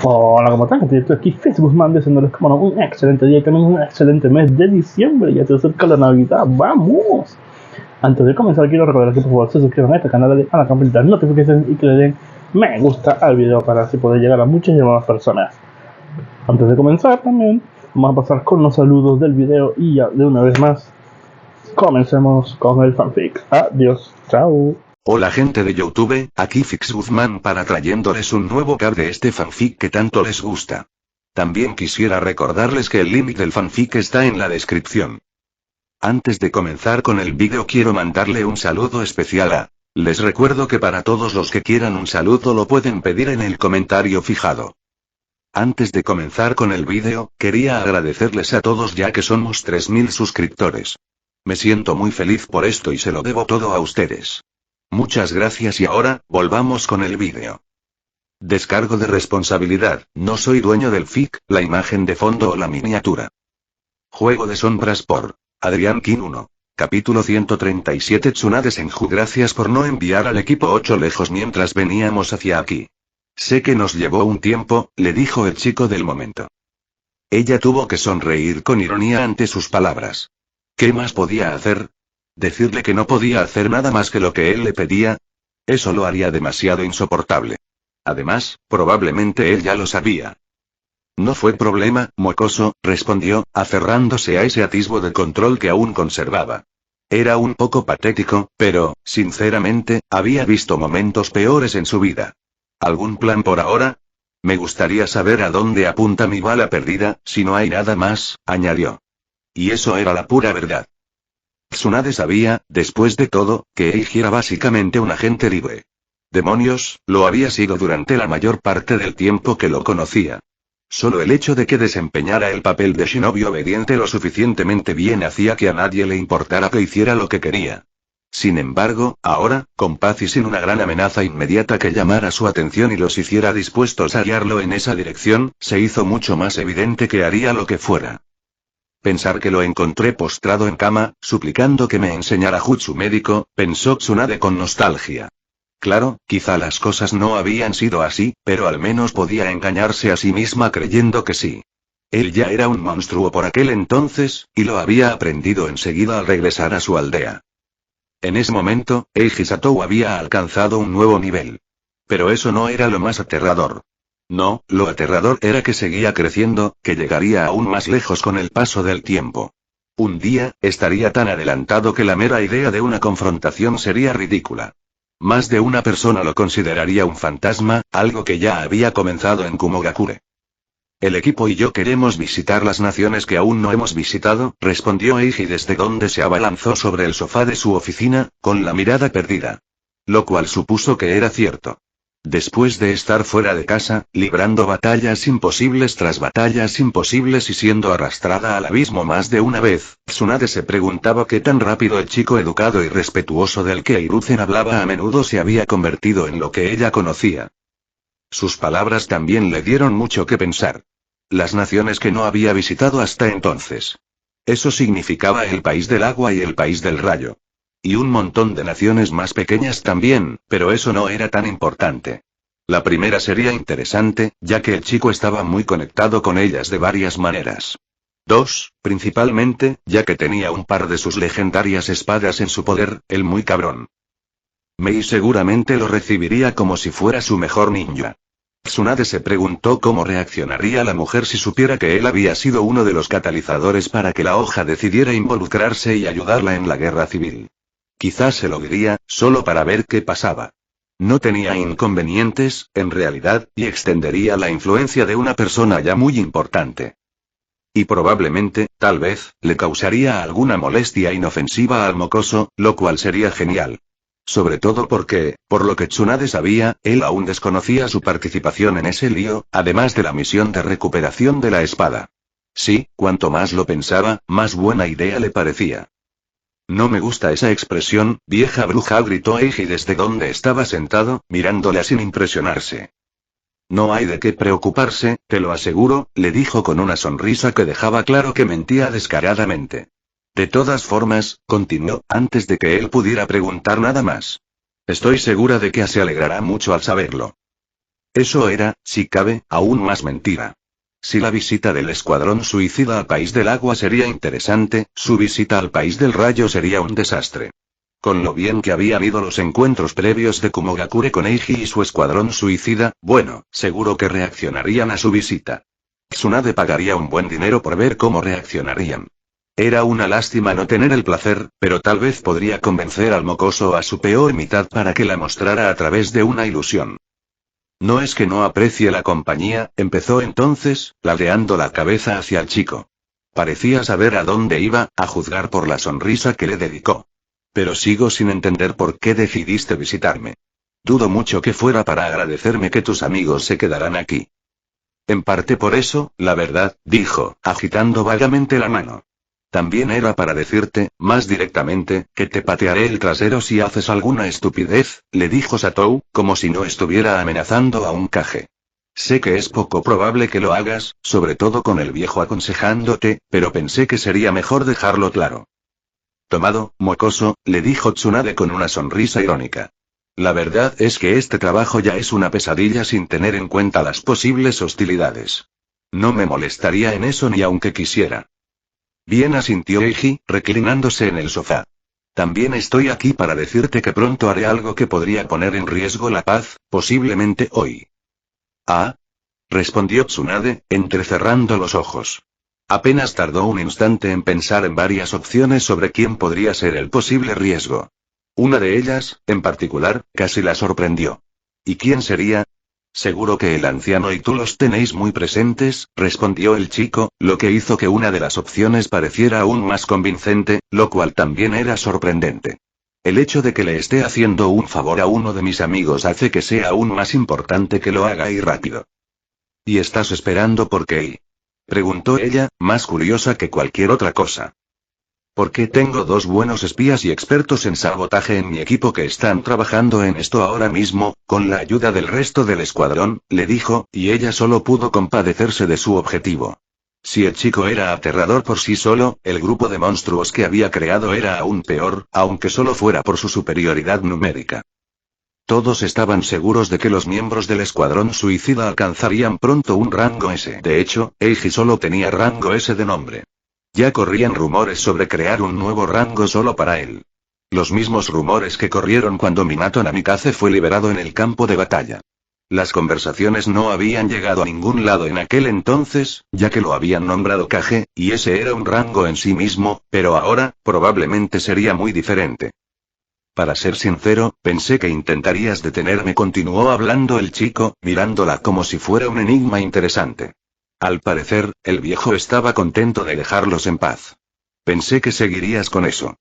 Hola, ¿cómo están? Estoy aquí, Facebook Man, deseándoles como no, un excelente día, también un excelente mes de diciembre. Ya se acerca la Navidad, ¡vamos! Antes de comenzar, quiero recordar que por favor se suscriban a este canal, le den a la campanita de notificaciones y que le den me gusta al video para así poder llegar a muchas y más personas. Antes de comenzar, también vamos a pasar con los saludos del video y ya de una vez más, comencemos con el fanfic. Adiós, chao. Hola gente de YouTube, aquí Fix Guzmán para trayéndoles un nuevo cap de este fanfic que tanto les gusta. También quisiera recordarles que el link del fanfic está en la descripción. Antes de comenzar con el vídeo quiero mandarle un saludo especial a... Les recuerdo que para todos los que quieran un saludo lo pueden pedir en el comentario fijado. Antes de comenzar con el vídeo, quería agradecerles a todos ya que somos 3000 suscriptores. Me siento muy feliz por esto y se lo debo todo a ustedes. Muchas gracias y ahora, volvamos con el vídeo. Descargo de responsabilidad, no soy dueño del fic, la imagen de fondo o la miniatura. Juego de sombras por Adrián King 1. Capítulo 137 Tsunade Senju. Gracias por no enviar al equipo 8 lejos mientras veníamos hacia aquí. Sé que nos llevó un tiempo, le dijo el chico del momento. Ella tuvo que sonreír con ironía ante sus palabras. ¿Qué más podía hacer? ¿Decirle que no podía hacer nada más que lo que él le pedía? Eso lo haría demasiado insoportable. Además, probablemente él ya lo sabía. No fue problema, mocoso, respondió, aferrándose a ese atisbo de control que aún conservaba. Era un poco patético, pero, sinceramente, había visto momentos peores en su vida. ¿Algún plan por ahora? Me gustaría saber a dónde apunta mi bala perdida, si no hay nada más, añadió. Y eso era la pura verdad. Tsunade sabía, después de todo, que Eiji era básicamente un agente libre. Demonios, lo había sido durante la mayor parte del tiempo que lo conocía. Solo el hecho de que desempeñara el papel de shinobi obediente lo suficientemente bien hacía que a nadie le importara que hiciera lo que quería. Sin embargo, ahora, con paz y sin una gran amenaza inmediata que llamara su atención y los hiciera dispuestos a guiarlo en esa dirección, se hizo mucho más evidente que haría lo que fuera. Pensar que lo encontré postrado en cama, suplicando que me enseñara jutsu médico, pensó Tsunade con nostalgia. Claro, quizá las cosas no habían sido así, pero al menos podía engañarse a sí misma creyendo que sí. Él ya era un monstruo por aquel entonces, y lo había aprendido enseguida al regresar a su aldea. En ese momento, Eiji Satou había alcanzado un nuevo nivel. Pero eso no era lo más aterrador. No, lo aterrador era que seguía creciendo, que llegaría aún más lejos con el paso del tiempo. Un día, estaría tan adelantado que la mera idea de una confrontación sería ridícula. Más de una persona lo consideraría un fantasma, algo que ya había comenzado en Kumogakure. El equipo y yo queremos visitar las naciones que aún no hemos visitado, respondió Eiji desde donde se abalanzó sobre el sofá de su oficina, con la mirada perdida. Lo cual supuso que era cierto. Después de estar fuera de casa, librando batallas imposibles tras batallas imposibles y siendo arrastrada al abismo más de una vez, Tsunade se preguntaba qué tan rápido el chico educado y respetuoso del que Hiruzen hablaba a menudo se había convertido en lo que ella conocía. Sus palabras también le dieron mucho que pensar. Las naciones que no había visitado hasta entonces. Eso significaba el país del agua y el país del rayo. Y un montón de naciones más pequeñas también, pero eso no era tan importante. La primera sería interesante, ya que el chico estaba muy conectado con ellas de varias maneras. 2, principalmente, ya que tenía un par de sus legendarias espadas en su poder, el muy cabrón. Mei seguramente lo recibiría como si fuera su mejor ninja. Tsunade se preguntó cómo reaccionaría la mujer si supiera que él había sido uno de los catalizadores para que la hoja decidiera involucrarse y ayudarla en la guerra civil. Quizás se lo diría, solo para ver qué pasaba. No tenía inconvenientes, en realidad, y extendería la influencia de una persona ya muy importante. Y probablemente, tal vez, le causaría alguna molestia inofensiva al mocoso, lo cual sería genial. Sobre todo porque, por lo que Tsunade sabía, él aún desconocía su participación en ese lío, además de la misión de recuperación de la espada. Sí, cuanto más lo pensaba, más buena idea le parecía. No me gusta esa expresión, vieja bruja, gritó Eiji desde donde estaba sentado, mirándola sin impresionarse. No hay de qué preocuparse, te lo aseguro, le dijo con una sonrisa que dejaba claro que mentía descaradamente. De todas formas, continuó, antes de que él pudiera preguntar nada más. Estoy segura de que se alegrará mucho al saberlo. Eso era, si cabe, aún más mentira. Si la visita del escuadrón suicida al país del agua sería interesante, su visita al país del rayo sería un desastre. Con lo bien que habían ido los encuentros previos de Kumogakure con Eiji y su escuadrón suicida, bueno, seguro que reaccionarían a su visita. Tsunade pagaría un buen dinero por ver cómo reaccionarían. Era una lástima no tener el placer, pero tal vez podría convencer al mocoso a su peor mitad para que la mostrara a través de una ilusión. No es que no aprecie la compañía, empezó entonces, ladeando la cabeza hacia el chico. Parecía saber a dónde iba, a juzgar por la sonrisa que le dedicó. Pero sigo sin entender por qué decidiste visitarme. Dudo mucho que fuera para agradecerme que tus amigos se quedarán aquí. En parte por eso, la verdad, dijo, agitando vagamente la mano. También era para decirte, más directamente, que te patearé el trasero si haces alguna estupidez, le dijo Satou, como si no estuviera amenazando a un Kage. Sé que es poco probable que lo hagas, sobre todo con el viejo aconsejándote, pero pensé que sería mejor dejarlo claro. Tomado, mocoso, le dijo Tsunade con una sonrisa irónica. La verdad es que este trabajo ya es una pesadilla sin tener en cuenta las posibles hostilidades. No me molestaría en eso ni aunque quisiera. Bien, asintió Eiji, reclinándose en el sofá. También estoy aquí para decirte que pronto haré algo que podría poner en riesgo la paz, posiblemente hoy. ¿Ah? Respondió Tsunade, entrecerrando los ojos. Apenas tardó un instante en pensar en varias opciones sobre quién podría ser el posible riesgo. Una de ellas, en particular, casi la sorprendió. ¿Y quién sería? Seguro que el anciano y tú los tenéis muy presentes, respondió el chico, lo que hizo que una de las opciones pareciera aún más convincente, lo cual también era sorprendente. El hecho de que le esté haciendo un favor a uno de mis amigos hace que sea aún más importante que lo haga y rápido. ¿Y estás esperando por qué? Preguntó ella, más curiosa que cualquier otra cosa. Porque tengo dos buenos espías y expertos en sabotaje en mi equipo que están trabajando en esto ahora mismo, con la ayuda del resto del escuadrón, le dijo, y ella solo pudo compadecerse de su objetivo. Si el chico era aterrador por sí solo, el grupo de monstruos que había creado era aún peor, aunque solo fuera por su superioridad numérica. Todos estaban seguros de que los miembros del escuadrón suicida alcanzarían pronto un rango S. De hecho, Eiji solo tenía rango S de nombre. Ya corrían rumores sobre crear un nuevo rango solo para él. Los mismos rumores que corrieron cuando Minato Namikaze fue liberado en el campo de batalla. Las conversaciones no habían llegado a ningún lado en aquel entonces, ya que lo habían nombrado Kage, y ese era un rango en sí mismo, pero ahora, probablemente sería muy diferente. Para ser sincero, pensé que intentarías detenerme, continuó hablando el chico, mirándola como si fuera un enigma interesante. Al parecer, el viejo estaba contento de dejarlos en paz. Pensé que seguirías con eso.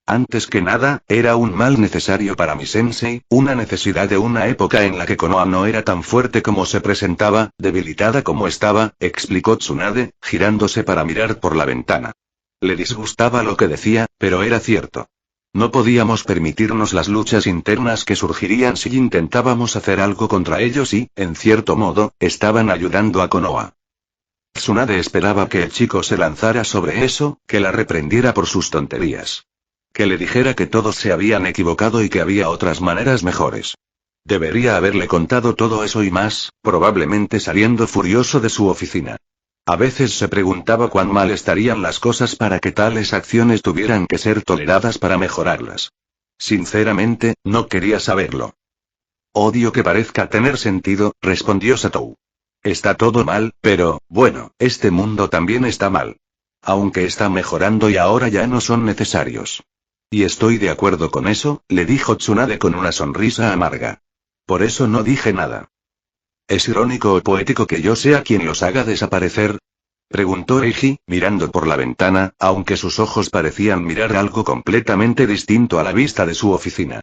Antes que nada, era un mal necesario para mi sensei, una necesidad de una época en la que Konoha no era tan fuerte como se presentaba, debilitada como estaba, explicó Tsunade, girándose para mirar por la ventana. Le disgustaba lo que decía, pero era cierto. No podíamos permitirnos las luchas internas que surgirían si intentábamos hacer algo contra ellos y, en cierto modo, estaban ayudando a Konoha. Tsunade esperaba que el chico se lanzara sobre eso, que la reprendiera por sus tonterías. Que le dijera que todos se habían equivocado y que había otras maneras mejores. Debería haberle contado todo eso y más, probablemente saliendo furioso de su oficina. A veces se preguntaba cuán mal estarían las cosas para que tales acciones tuvieran que ser toleradas para mejorarlas. Sinceramente, no quería saberlo. Odio que parezca tener sentido, respondió Satou. Está todo mal, pero, bueno, este mundo también está mal. Aunque está mejorando y ahora ya no son necesarios. Y estoy de acuerdo con eso, le dijo Tsunade con una sonrisa amarga. Por eso no dije nada. ¿Es irónico o poético que yo sea quien los haga desaparecer? Preguntó Eiji, mirando por la ventana, aunque sus ojos parecían mirar algo completamente distinto a la vista de su oficina.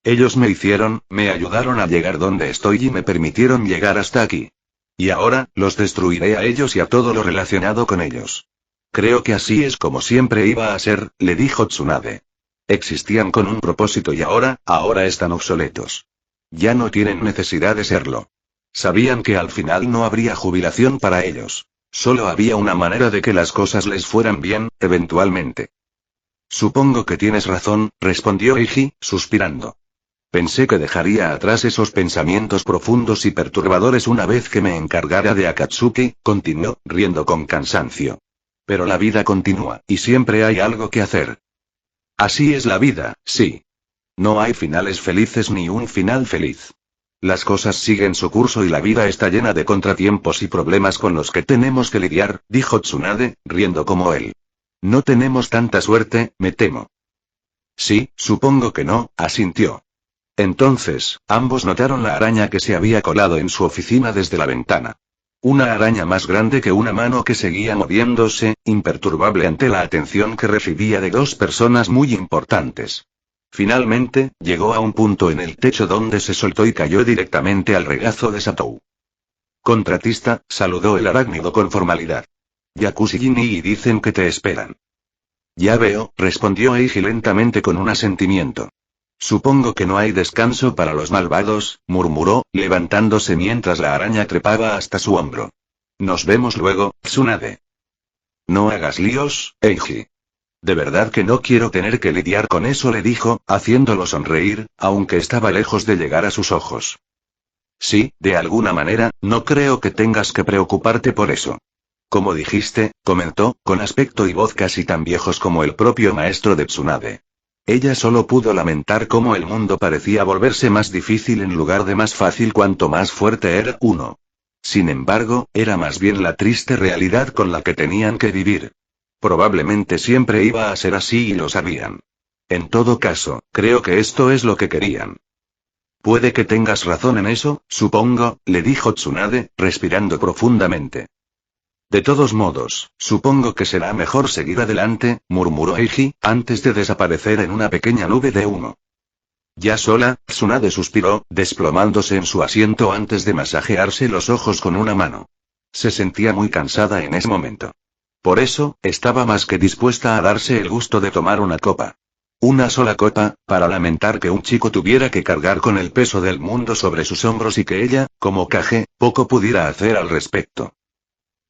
Ellos me ayudaron a llegar donde estoy y me permitieron llegar hasta aquí. Y ahora, los destruiré a ellos y a todo lo relacionado con ellos. Creo que así es como siempre iba a ser, le dijo Tsunade. Existían con un propósito y ahora están obsoletos. Ya no tienen necesidad de serlo. Sabían que al final no habría jubilación para ellos. Solo había una manera de que las cosas les fueran bien, eventualmente. Supongo que tienes razón, respondió Eiji, suspirando. Pensé que dejaría atrás esos pensamientos profundos y perturbadores una vez que me encargara de Akatsuki, continuó, riendo con cansancio. Pero la vida continúa, y siempre hay algo que hacer. Así es la vida, sí. No hay finales felices ni un final feliz. Las cosas siguen su curso y la vida está llena de contratiempos y problemas con los que tenemos que lidiar, dijo Tsunade, riendo como él. No tenemos tanta suerte, me temo. Sí, supongo que no, asintió. Entonces, ambos notaron la araña que se había colado en su oficina desde la ventana. Una araña más grande que una mano que seguía moviéndose, imperturbable ante la atención que recibía de dos personas muy importantes. Finalmente, llegó a un punto en el techo donde se soltó y cayó directamente al regazo de Satou. Contratista, saludó el arácnido con formalidad. Yakushi y Nii dicen que te esperan. Ya veo, respondió Eiji lentamente con un asentimiento. Supongo que no hay descanso para los malvados, murmuró, levantándose mientras la araña trepaba hasta su hombro. Nos vemos luego, Tsunade. No hagas líos, Eiji. De verdad que no quiero tener que lidiar con eso, le dijo, haciéndolo sonreír, aunque estaba lejos de llegar a sus ojos. Sí, de alguna manera, no creo que tengas que preocuparte por eso. Como dijiste, comentó, con aspecto y voz casi tan viejos como el propio maestro de Tsunade. Ella solo pudo lamentar cómo el mundo parecía volverse más difícil en lugar de más fácil cuanto más fuerte era uno. Sin embargo, era más bien la triste realidad con la que tenían que vivir. Probablemente siempre iba a ser así y lo sabían. En todo caso, creo que esto es lo que querían. Puede que tengas razón en eso, supongo, le dijo Tsunade, respirando profundamente. De todos modos, supongo que será mejor seguir adelante, murmuró Eiji, antes de desaparecer en una pequeña nube de humo. Ya sola, Tsunade suspiró, desplomándose en su asiento antes de masajearse los ojos con una mano. Se sentía muy cansada en ese momento. Por eso, estaba más que dispuesta a darse el gusto de tomar una copa. Una sola copa, para lamentar que un chico tuviera que cargar con el peso del mundo sobre sus hombros y que ella, como Kage, poco pudiera hacer al respecto.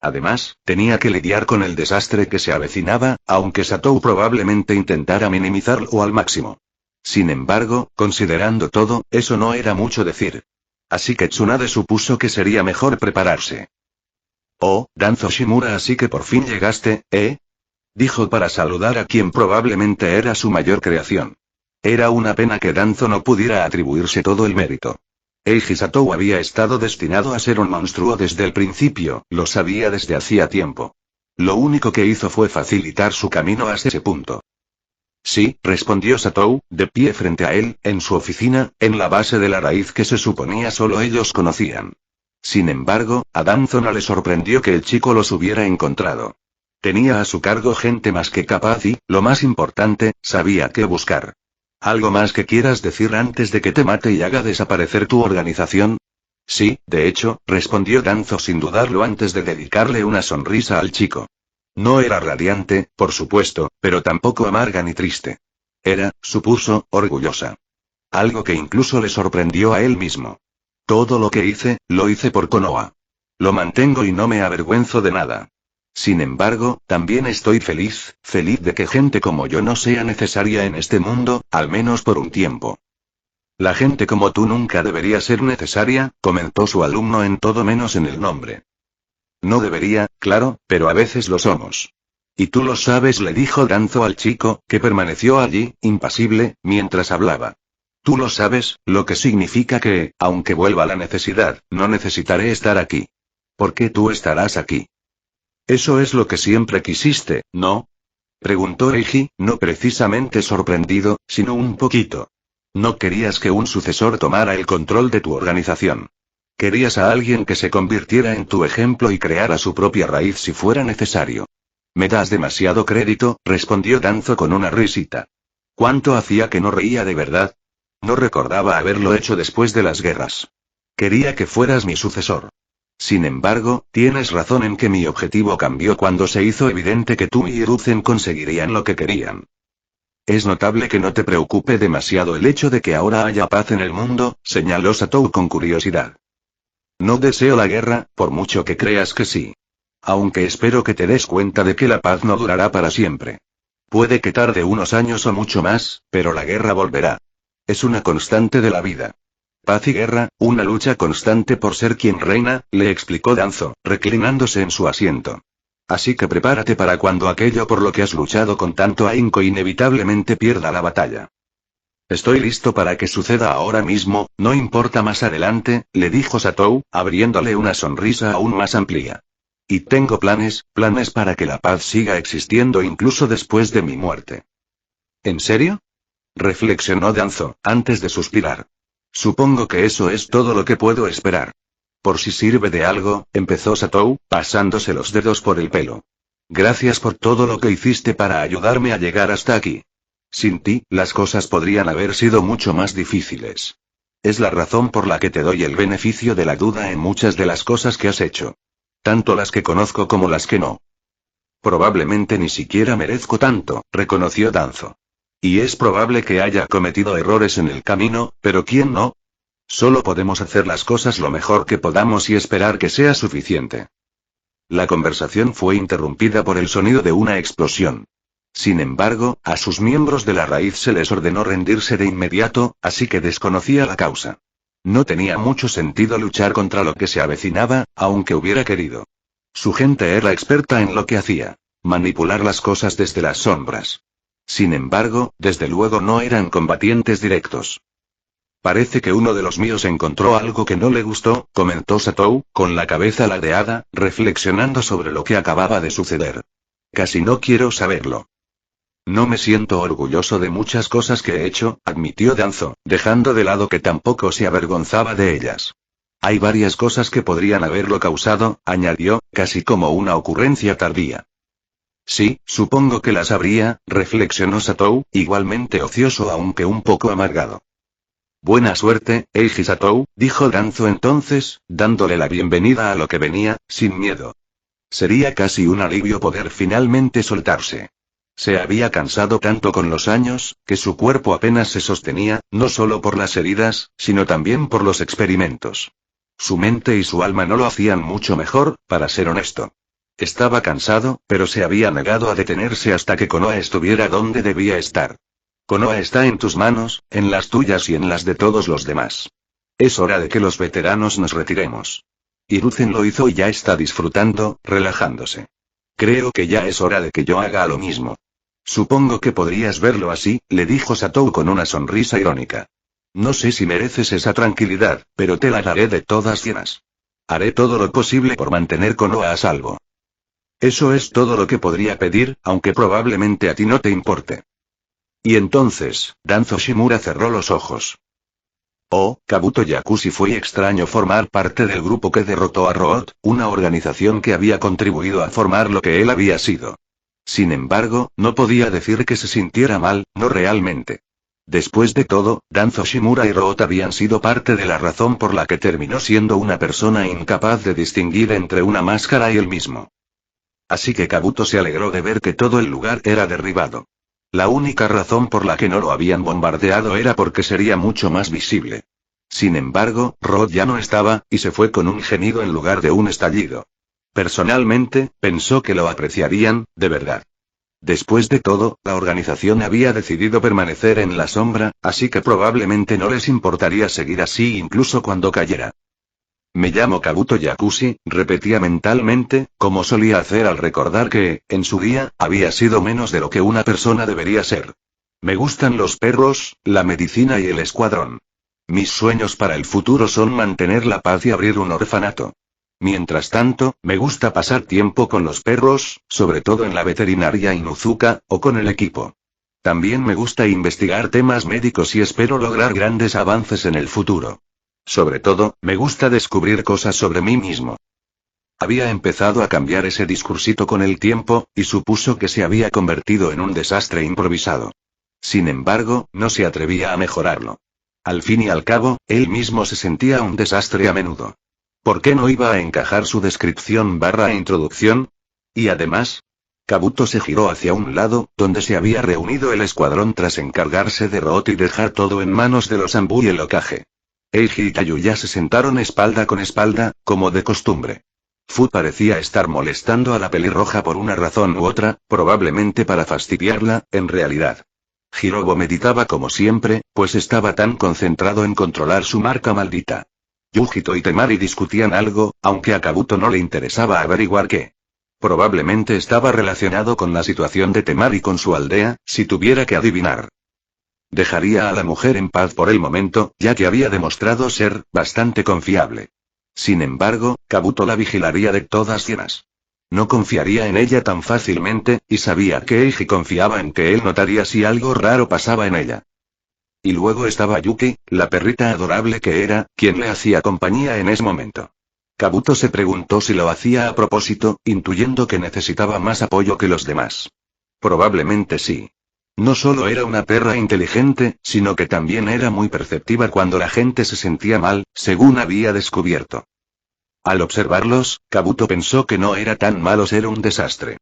Además, tenía que lidiar con el desastre que se avecinaba, aunque Satou probablemente intentara minimizarlo al máximo. Sin embargo, considerando todo, eso no era mucho decir. Así que Tsunade supuso que sería mejor prepararse. Oh, Danzo Shimura, así que por fin llegaste, ¿eh? Dijo para saludar a quien probablemente era su mayor creación. Era una pena que Danzo no pudiera atribuirse todo el mérito. Eiji Satou había estado destinado a ser un monstruo desde el principio, lo sabía desde hacía tiempo. Lo único que hizo fue facilitar su camino hasta ese punto. Sí, respondió Satou, de pie frente a él, en su oficina, en la base de la raíz que se suponía solo ellos conocían. Sin embargo, a Danzo no le sorprendió que el chico los hubiera encontrado. Tenía a su cargo gente más que capaz y, lo más importante, sabía qué buscar. ¿Algo más que quieras decir antes de que te mate y haga desaparecer tu organización? Sí, de hecho, respondió Danzo sin dudarlo antes de dedicarle una sonrisa al chico. No era radiante, por supuesto, pero tampoco amarga ni triste. Era, supuso, orgullosa. Algo que incluso le sorprendió a él mismo. Todo lo que hice, lo hice por Konoha. Lo mantengo y no me avergüenzo de nada. Sin embargo, también estoy feliz de que gente como yo no sea necesaria en este mundo, al menos por un tiempo. La gente como tú nunca debería ser necesaria, comentó su alumno en todo menos en el nombre. No debería, claro, pero a veces lo somos. Y tú lo sabes, le dijo Danzo al chico, que permaneció allí, impasible, mientras hablaba. Tú lo sabes, lo que significa que, aunque vuelva la necesidad, no necesitaré estar aquí. ¿Por qué tú estarás aquí? Eso es lo que siempre quisiste, ¿no? Preguntó Eiji, no precisamente sorprendido, sino un poquito. No querías que un sucesor tomara el control de tu organización. Querías a alguien que se convirtiera en tu ejemplo y creara su propia raíz si fuera necesario. Me das demasiado crédito, respondió Danzo con una risita. ¿Cuánto hacía que no reía de verdad? No recordaba haberlo hecho después de las guerras. Quería que fueras mi sucesor. Sin embargo, tienes razón en que mi objetivo cambió cuando se hizo evidente que tú y Hiruzen conseguirían lo que querían. Es notable que no te preocupe demasiado el hecho de que ahora haya paz en el mundo, señaló Satou con curiosidad. No deseo la guerra, por mucho que creas que sí. Aunque espero que te des cuenta de que la paz no durará para siempre. Puede que tarde unos años o mucho más, pero la guerra volverá. Es una constante de la vida. Paz y guerra, una lucha constante por ser quien reina, le explicó Danzo, reclinándose en su asiento. Así que prepárate para cuando aquello por lo que has luchado con tanto ahínco inevitablemente pierda la batalla. Estoy listo para que suceda ahora mismo, no importa más adelante, le dijo Satou, abriéndole una sonrisa aún más amplia. Y tengo planes para que la paz siga existiendo incluso después de mi muerte. ¿En serio? Reflexionó Danzo, antes de suspirar. Supongo que eso es todo lo que puedo esperar. Por si sirve de algo, empezó Satou, pasándose los dedos por el pelo. Gracias por todo lo que hiciste para ayudarme a llegar hasta aquí. Sin ti, las cosas podrían haber sido mucho más difíciles. Es la razón por la que te doy el beneficio de la duda en muchas de las cosas que has hecho. Tanto las que conozco como las que no. Probablemente ni siquiera merezco tanto, reconoció Danzo. Y es probable que haya cometido errores en el camino, pero ¿quién no? Solo podemos hacer las cosas lo mejor que podamos y esperar que sea suficiente. La conversación fue interrumpida por el sonido de una explosión. Sin embargo, a sus miembros de la raíz se les ordenó rendirse de inmediato, así que desconocía la causa. No tenía mucho sentido luchar contra lo que se avecinaba, aunque hubiera querido. Su gente era experta en lo que hacía: manipular las cosas desde las sombras. Sin embargo, desde luego no eran combatientes directos. Parece que uno de los míos encontró algo que no le gustó, comentó Satou, con la cabeza ladeada, reflexionando sobre lo que acababa de suceder. Casi no quiero saberlo. No me siento orgulloso de muchas cosas que he hecho, admitió Danzo, dejando de lado que tampoco se avergonzaba de ellas. Hay varias cosas que podrían haberlo causado, añadió, casi como una ocurrencia tardía. Sí, supongo que las habría, reflexionó Satou, igualmente ocioso aunque un poco amargado. Buena suerte, Eiji Satou, dijo Danzo entonces, dándole la bienvenida a lo que venía, sin miedo. Sería casi un alivio poder finalmente soltarse. Se había cansado tanto con los años, que su cuerpo apenas se sostenía, no solo por las heridas, sino también por los experimentos. Su mente y su alma no lo hacían mucho mejor, para ser honesto. Estaba cansado, pero se había negado a detenerse hasta que Konoha estuviera donde debía estar. Konoha está en tus manos, en las tuyas y en las de todos los demás. Es hora de que los veteranos nos retiremos. Hiruzen lo hizo y ya está disfrutando, relajándose. Creo que ya es hora de que yo haga lo mismo. Supongo que podrías verlo así, le dijo Satou con una sonrisa irónica. No sé si mereces esa tranquilidad, pero te la daré de todas llenas. Haré todo lo posible por mantener Konoha a salvo. Eso es todo lo que podría pedir, aunque probablemente a ti no te importe. Y entonces, Danzo Shimura cerró los ojos. Oh, Kabuto Yakushi, fue extraño formar parte del grupo que derrotó a Root, una organización que había contribuido a formar lo que él había sido. Sin embargo, no podía decir que se sintiera mal, no realmente. Después de todo, Danzo Shimura y Root habían sido parte de la razón por la que terminó siendo una persona incapaz de distinguir entre una máscara y él mismo. Así que Kabuto se alegró de ver que todo el lugar era derribado. La única razón por la que no lo habían bombardeado era porque sería mucho más visible. Sin embargo, Root ya no estaba, y se fue con un gemido en lugar de un estallido. Personalmente, pensó que lo apreciarían, de verdad. Después de todo, la organización había decidido permanecer en la sombra, así que probablemente no les importaría seguir así incluso cuando cayera. Me llamo Kabuto Yakushi, repetía mentalmente, como solía hacer al recordar que, en su día, había sido menos de lo que una persona debería ser. Me gustan los perros, la medicina y el escuadrón. Mis sueños para el futuro son mantener la paz y abrir un orfanato. Mientras tanto, me gusta pasar tiempo con los perros, sobre todo en la veterinaria Inuzuka, o con el equipo. También me gusta investigar temas médicos y espero lograr grandes avances en el futuro. Sobre todo, me gusta descubrir cosas sobre mí mismo. Había empezado a cambiar ese discursito con el tiempo, y supuso que se había convertido en un desastre improvisado. Sin embargo, no se atrevía a mejorarlo. Al fin y al cabo, él mismo se sentía un desastre a menudo. ¿Por qué no iba a encajar su descripción / introducción? Y además, Kabuto se giró hacia un lado, donde se había reunido el escuadrón tras encargarse de Root y dejar todo en manos de los Anbu y el Hokage. Eiji y Kayuya se sentaron espalda con espalda, como de costumbre. Fu parecía estar molestando a la pelirroja por una razón u otra, probablemente para fastidiarla, en realidad. Hirobo meditaba como siempre, pues estaba tan concentrado en controlar su marca maldita. Yujito y Temari discutían algo, aunque a Kabuto no le interesaba averiguar qué. Probablemente estaba relacionado con la situación de Temari con su aldea, si tuviera que adivinar. Dejaría a la mujer en paz por el momento, ya que había demostrado ser bastante confiable. Sin embargo, Kabuto la vigilaría de todas cienas. No confiaría en ella tan fácilmente, y sabía que Eiji confiaba en que él notaría si algo raro pasaba en ella. Y luego estaba Yuki, la perrita adorable que era, quien le hacía compañía en ese momento. Kabuto se preguntó si lo hacía a propósito, intuyendo que necesitaba más apoyo que los demás. Probablemente sí. No solo era una perra inteligente, sino que también era muy perceptiva cuando la gente se sentía mal, según había descubierto. Al observarlos, Kabuto pensó que no era tan malo ser un desastre.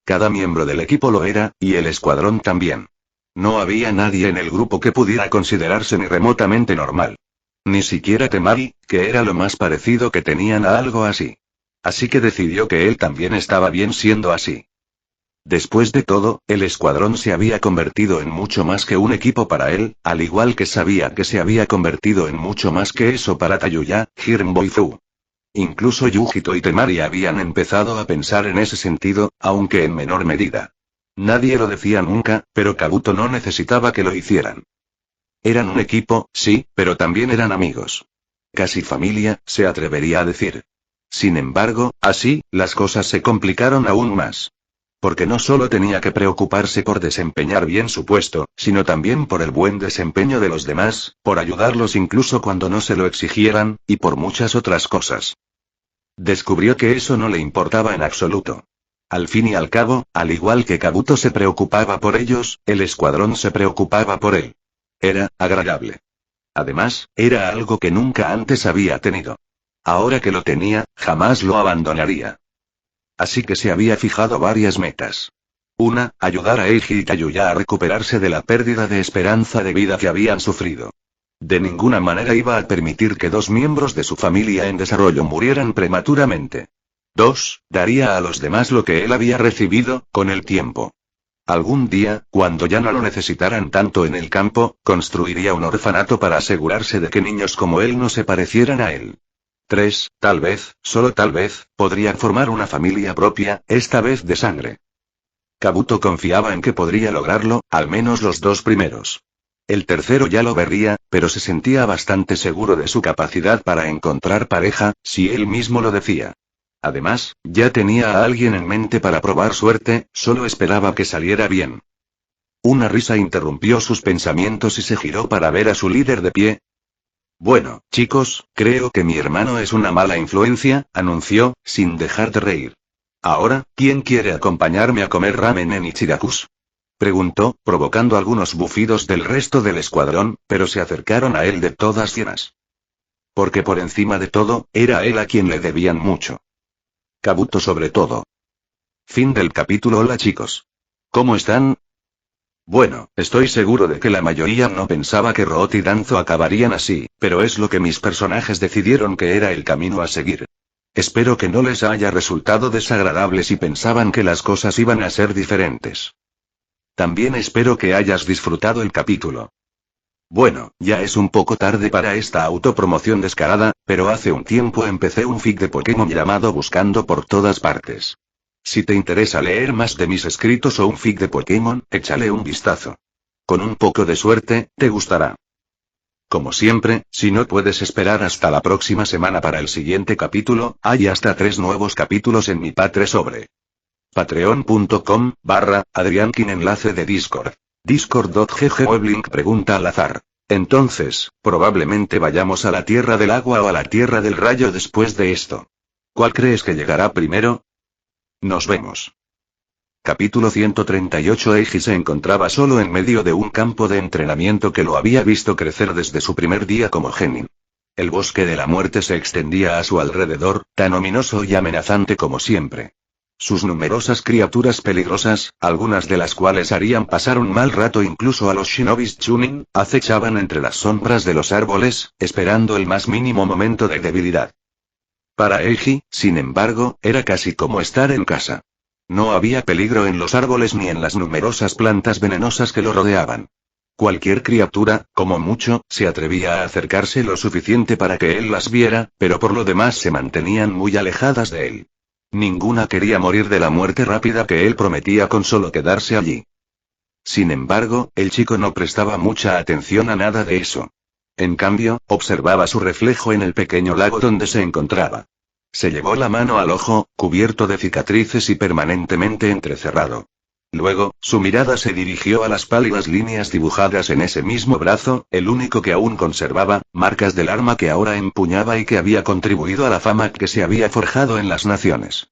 Cada miembro del equipo lo era, y el escuadrón también. No había nadie en el grupo que pudiera considerarse ni remotamente normal. Ni siquiera Temari, que era lo más parecido que tenían a algo así. Así que decidió que él también estaba bien siendo así. Después de todo, el escuadrón se había convertido en mucho más que un equipo para él, al igual que sabía que se había convertido en mucho más que eso para Tayuya, Hirnbo y Fu. Incluso Yujito y Temari habían empezado a pensar en ese sentido, aunque en menor medida. Nadie lo decía nunca, pero Kabuto no necesitaba que lo hicieran. Eran un equipo, sí, pero también eran amigos. Casi familia, se atrevería a decir. Sin embargo, así, las cosas se complicaron aún más. Porque no solo tenía que preocuparse por desempeñar bien su puesto, sino también por el buen desempeño de los demás, por ayudarlos incluso cuando no se lo exigieran, y por muchas otras cosas. Descubrió que eso no le importaba en absoluto. Al fin y al cabo, al igual que Kabuto se preocupaba por ellos, el escuadrón se preocupaba por él. Era agradable. Además, era algo que nunca antes había tenido. Ahora que lo tenía, jamás lo abandonaría. Así que se había fijado varias metas. Una, ayudar a Eiji y Tayuya a recuperarse de la pérdida de esperanza de vida que habían sufrido. De ninguna manera iba a permitir que 2 miembros de su familia en desarrollo murieran prematuramente. 2, daría a los demás lo que él había recibido, con el tiempo. Algún día, cuando ya no lo necesitaran tanto en el campo, construiría un orfanato para asegurarse de que niños como él no se parecieran a él. 3, tal vez, solo tal vez, podría formar una familia propia, esta vez de sangre. Kabuto confiaba en que podría lograrlo, al menos los 2 primeros. El tercero ya lo vería, pero se sentía bastante seguro de su capacidad para encontrar pareja, si él mismo lo decía. Además, ya tenía a alguien en mente para probar suerte, solo esperaba que saliera bien. Una risa interrumpió sus pensamientos y se giró para ver a su líder de pie. Bueno, chicos, creo que mi hermano es una mala influencia, anunció, sin dejar de reír. Ahora, ¿quién quiere acompañarme a comer ramen en Ichiraku's? Preguntó, provocando algunos bufidos del resto del escuadrón, pero se acercaron a él de todas cienas. Porque por encima de todo, era a él a quien le debían mucho. Kabuto sobre todo. Fin del capítulo. Hola chicos. ¿Cómo están? Bueno, estoy seguro de que la mayoría no pensaba que Root y Danzo acabarían así, pero es lo que mis personajes decidieron que era el camino a seguir. Espero que no les haya resultado desagradable si pensaban que las cosas iban a ser diferentes. También espero que hayas disfrutado el capítulo. Bueno, ya es un poco tarde para esta autopromoción descarada, pero hace un tiempo empecé un fic de Pokémon llamado Buscando por todas partes. Si te interesa leer más de mis escritos o un fic de Pokémon, échale un vistazo. Con un poco de suerte, te gustará. Como siempre, si no puedes esperar hasta la próxima semana para el siguiente capítulo, hay hasta 3 nuevos capítulos en mi Patre sobre patreon.com/Adriankin enlace de Discord. Discord.gg Weblink pregunta al azar. Entonces, probablemente vayamos a la Tierra del Agua o a la Tierra del Rayo después de esto. ¿Cuál crees que llegará primero? Nos vemos. Capítulo 138. Eiji se encontraba solo en medio de un campo de entrenamiento que lo había visto crecer desde su primer día como genin. El bosque de la muerte se extendía a su alrededor, tan ominoso y amenazante como siempre. Sus numerosas criaturas peligrosas, algunas de las cuales harían pasar un mal rato incluso a los shinobis Chunin, acechaban entre las sombras de los árboles, esperando el más mínimo momento de debilidad. Para Eiji, sin embargo, era casi como estar en casa. No había peligro en los árboles ni en las numerosas plantas venenosas que lo rodeaban. Cualquier criatura, como mucho, se atrevía a acercarse lo suficiente para que él las viera, pero por lo demás se mantenían muy alejadas de él. Ninguna quería morir de la muerte rápida que él prometía con solo quedarse allí. Sin embargo, el chico no prestaba mucha atención a nada de eso. En cambio, observaba su reflejo en el pequeño lago donde se encontraba. Se llevó la mano al ojo, cubierto de cicatrices y permanentemente entrecerrado. Luego, su mirada se dirigió a las pálidas líneas dibujadas en ese mismo brazo, el único que aún conservaba, marcas del arma que ahora empuñaba y que había contribuido a la fama que se había forjado en las naciones.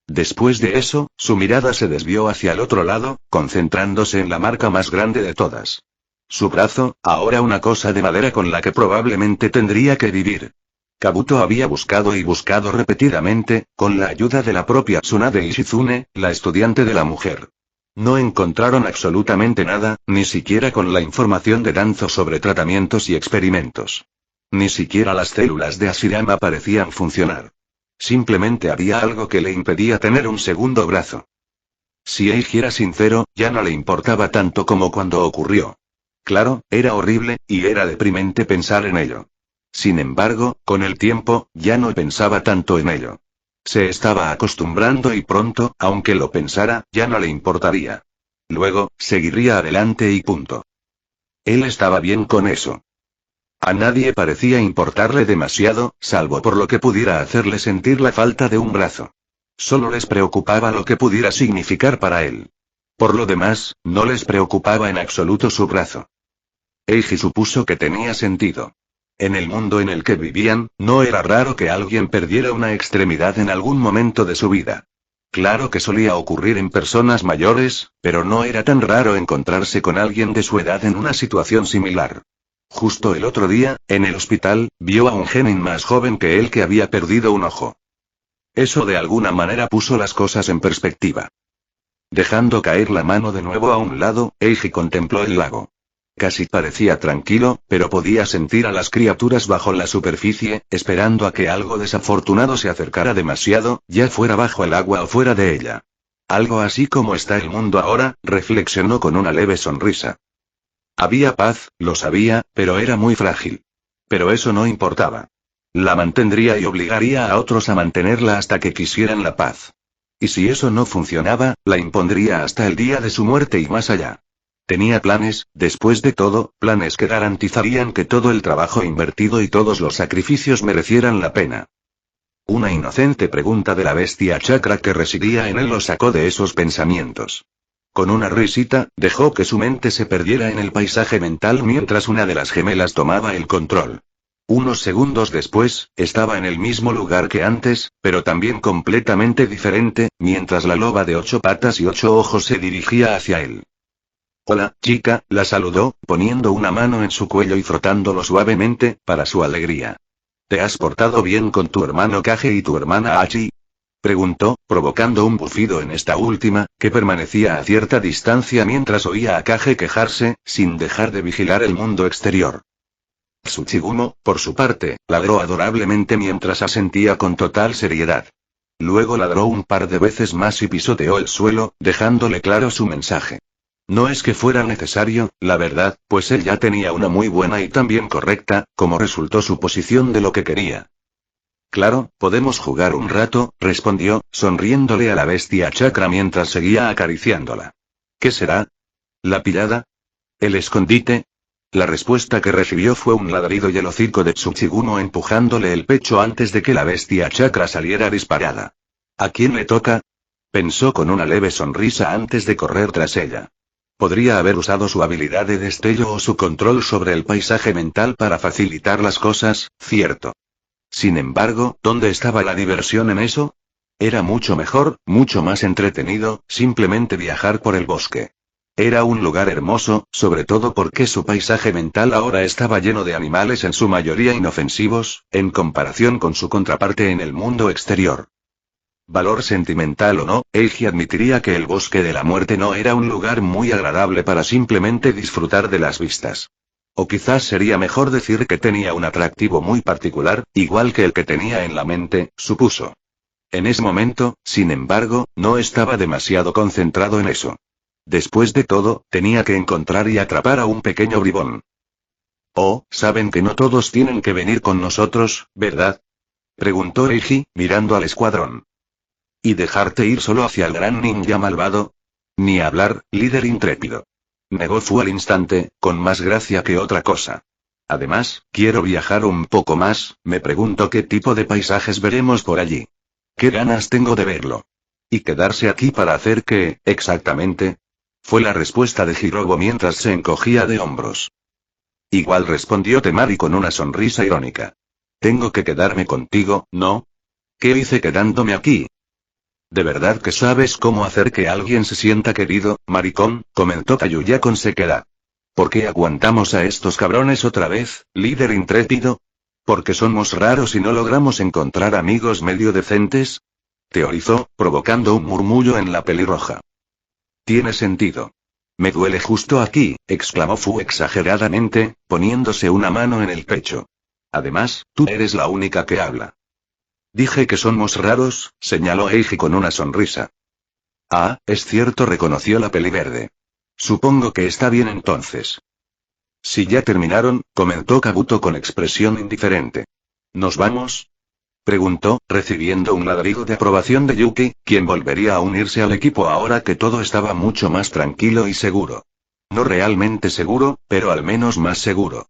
Después de eso, su mirada se desvió hacia el otro lado, concentrándose en la marca más grande de todas. Su brazo, ahora una cosa de madera con la que probablemente tendría que vivir. Kabuto había buscado y buscado repetidamente, con la ayuda de la propia Tsunade Ishizune, la estudiante de la mujer. No encontraron absolutamente nada, ni siquiera con la información de Danzo sobre tratamientos y experimentos. Ni siquiera las células de Hashirama parecían funcionar. Simplemente había algo que le impedía tener un segundo brazo. Si Eiji era sincero, ya no le importaba tanto como cuando ocurrió. Claro, era horrible, y era deprimente pensar en ello. Sin embargo, con el tiempo, ya no pensaba tanto en ello. Se estaba acostumbrando y pronto, aunque lo pensara, ya no le importaría. Luego, seguiría adelante y punto. Él estaba bien con eso. A nadie parecía importarle demasiado, salvo por lo que pudiera hacerle sentir la falta de un brazo. Solo les preocupaba lo que pudiera significar para él. Por lo demás, no les preocupaba en absoluto su brazo. Eiji supuso que tenía sentido. En el mundo en el que vivían, no era raro que alguien perdiera una extremidad en algún momento de su vida. Claro que solía ocurrir en personas mayores, pero no era tan raro encontrarse con alguien de su edad en una situación similar. Justo el otro día, en el hospital, vio a un genin más joven que él que había perdido un ojo. Eso de alguna manera puso las cosas en perspectiva. Dejando caer la mano de nuevo a un lado, Eiji contempló el lago. Casi parecía tranquilo, pero podía sentir a las criaturas bajo la superficie, esperando a que algo desafortunado se acercara demasiado, ya fuera bajo el agua o fuera de ella. Algo así como está el mundo ahora, reflexionó con una leve sonrisa. Había paz, lo sabía, pero era muy frágil. Pero eso no importaba. La mantendría y obligaría a otros a mantenerla hasta que quisieran la paz. Y si eso no funcionaba, la impondría hasta el día de su muerte y más allá. Tenía planes, después de todo, planes que garantizarían que todo el trabajo invertido y todos los sacrificios merecieran la pena. Una inocente pregunta de la bestia chakra que residía en él lo sacó de esos pensamientos. Con una risita, dejó que su mente se perdiera en el paisaje mental mientras una de las gemelas tomaba el control. Unos segundos después, estaba en el mismo lugar que antes, pero también completamente diferente, mientras la loba de 8 patas y 8 ojos se dirigía hacia él. Hola, chica, la saludó, poniendo una mano en su cuello y frotándolo suavemente, para su alegría. ¿Te has portado bien con tu hermano Kage y tu hermana Hachi? Preguntó, provocando un bufido en esta última, que permanecía a cierta distancia mientras oía a Kage quejarse, sin dejar de vigilar el mundo exterior. Tsuchigumo, por su parte, ladró adorablemente mientras asentía con total seriedad. Luego ladró un par de veces más y pisoteó el suelo, dejándole claro su mensaje. No es que fuera necesario, la verdad, pues él ya tenía una muy buena y también correcta, como resultó su posición de lo que quería. Claro, podemos jugar un rato, respondió, sonriéndole a la bestia chakra mientras seguía acariciándola. ¿Qué será? ¿La pillada? ¿El escondite? La respuesta que recibió fue un ladrido y el hocico de Tsuchigumo empujándole el pecho antes de que la bestia chakra saliera disparada. ¿A quién le toca? Pensó con una leve sonrisa antes de correr tras ella. Podría haber usado su habilidad de destello o su control sobre el paisaje mental para facilitar las cosas, cierto. Sin embargo, ¿dónde estaba la diversión en eso? Era mucho mejor, mucho más entretenido, simplemente viajar por el bosque. Era un lugar hermoso, sobre todo porque su paisaje mental ahora estaba lleno de animales en su mayoría inofensivos, en comparación con su contraparte en el mundo exterior. Valor sentimental o no, Eiji admitiría que el bosque de la muerte no era un lugar muy agradable para simplemente disfrutar de las vistas. O quizás sería mejor decir que tenía un atractivo muy particular, igual que el que tenía en la mente, supuso. En ese momento, sin embargo, no estaba demasiado concentrado en eso. Después de todo, tenía que encontrar y atrapar a un pequeño bribón. Oh, saben que no todos tienen que venir con nosotros, ¿verdad? Preguntó Eiji, mirando al escuadrón. ¿Y dejarte ir solo hacia el gran ninja malvado? Ni hablar, líder intrépido. Negó Fu al instante, con más gracia que otra cosa. Además, quiero viajar un poco más, me pregunto qué tipo de paisajes veremos por allí. ¿Qué ganas tengo de verlo? ¿Y quedarse aquí para hacer qué, exactamente? Fue la respuesta de Hirobo mientras se encogía de hombros. Igual respondió Temari con una sonrisa irónica. Tengo que quedarme contigo, ¿no? ¿Qué hice quedándome aquí? ¿De verdad que sabes cómo hacer que alguien se sienta querido, maricón? Comentó Tayuya con sequedad. ¿Por qué aguantamos a estos cabrones otra vez, líder intrépido? ¿Porque somos raros y no logramos encontrar amigos medio decentes? Teorizó, provocando un murmullo en la pelirroja. Tiene sentido. Me duele justo aquí, exclamó Fu exageradamente, poniéndose una mano en el pecho. Además, tú eres la única que habla. Dije que somos raros, señaló Eiji con una sonrisa. Ah, es cierto, reconoció la peliverde. Supongo que está bien entonces. Si ya terminaron, comentó Kabuto con expresión indiferente. ¿Nos vamos? Preguntó, recibiendo un ladrido de aprobación de Yuki, quien volvería a unirse al equipo ahora que todo estaba mucho más tranquilo y seguro. No realmente seguro, pero al menos más seguro.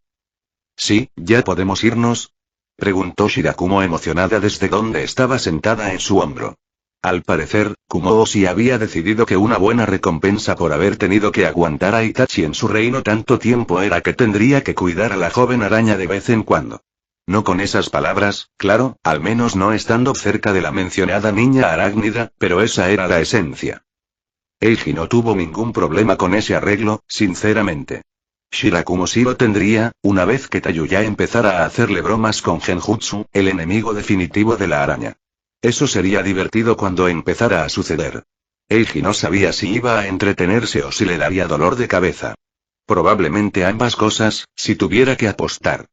¿Sí, ya podemos irnos? Preguntó Shirakumo emocionada desde donde estaba sentada en su hombro. Al parecer, Kumo-oshi había decidido que una buena recompensa por haber tenido que aguantar a Itachi en su reino tanto tiempo era que tendría que cuidar a la joven araña de vez en cuando. No con esas palabras, claro, al menos no estando cerca de la mencionada niña arácnida, pero esa era la esencia. Eiji no tuvo ningún problema con ese arreglo, sinceramente. Shirakumo sí lo tendría, una vez que Tayuya empezara a hacerle bromas con Genjutsu, el enemigo definitivo de la araña. Eso sería divertido cuando empezara a suceder. Eiji no sabía si iba a entretenerse o si le daría dolor de cabeza. Probablemente ambas cosas, si tuviera que apostar.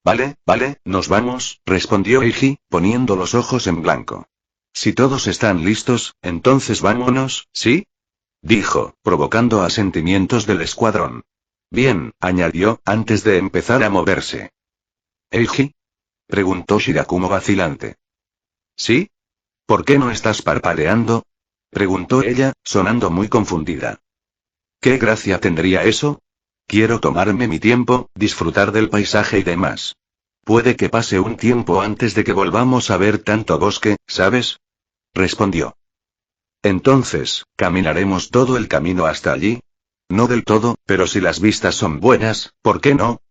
Vale, nos vamos, respondió Eiji, poniendo los ojos en blanco. Si todos están listos, entonces vámonos, ¿sí? Dijo, provocando asentimientos del escuadrón. Bien, añadió, antes de empezar a moverse. ¿Eiji? Preguntó Shirakumo vacilante. ¿Sí? ¿Por qué no estás parpadeando? Preguntó ella, sonando muy confundida. ¿Qué gracia tendría eso? Quiero tomarme mi tiempo, disfrutar del paisaje y demás. Puede que pase un tiempo antes de que volvamos a ver tanto bosque, ¿sabes? Respondió. Entonces, ¿caminaremos todo el camino hasta allí? No del todo, pero si las vistas son buenas, ¿por qué no?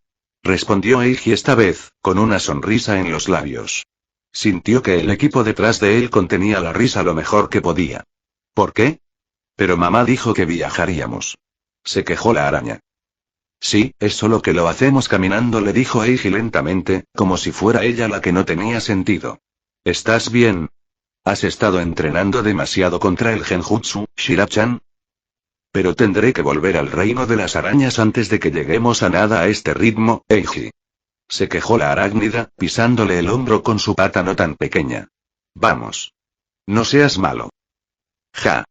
Respondió Eiji esta vez, con una sonrisa en los labios. Sintió que el equipo detrás de él contenía la risa lo mejor que podía. ¿Por qué? Pero mamá dijo que viajaríamos. Se quejó la araña. Sí, es solo que lo hacemos caminando, le dijo Eiji lentamente, como si fuera ella la que no tenía sentido. ¿Estás bien? ¿Has estado entrenando demasiado contra el Genjutsu, Shira-chan? Pero tendré que volver al reino de las arañas antes de que lleguemos a nada a este ritmo, Eiji. Se quejó la arácnida, pisándole el hombro con su pata no tan pequeña. Vamos. No seas malo. Ja.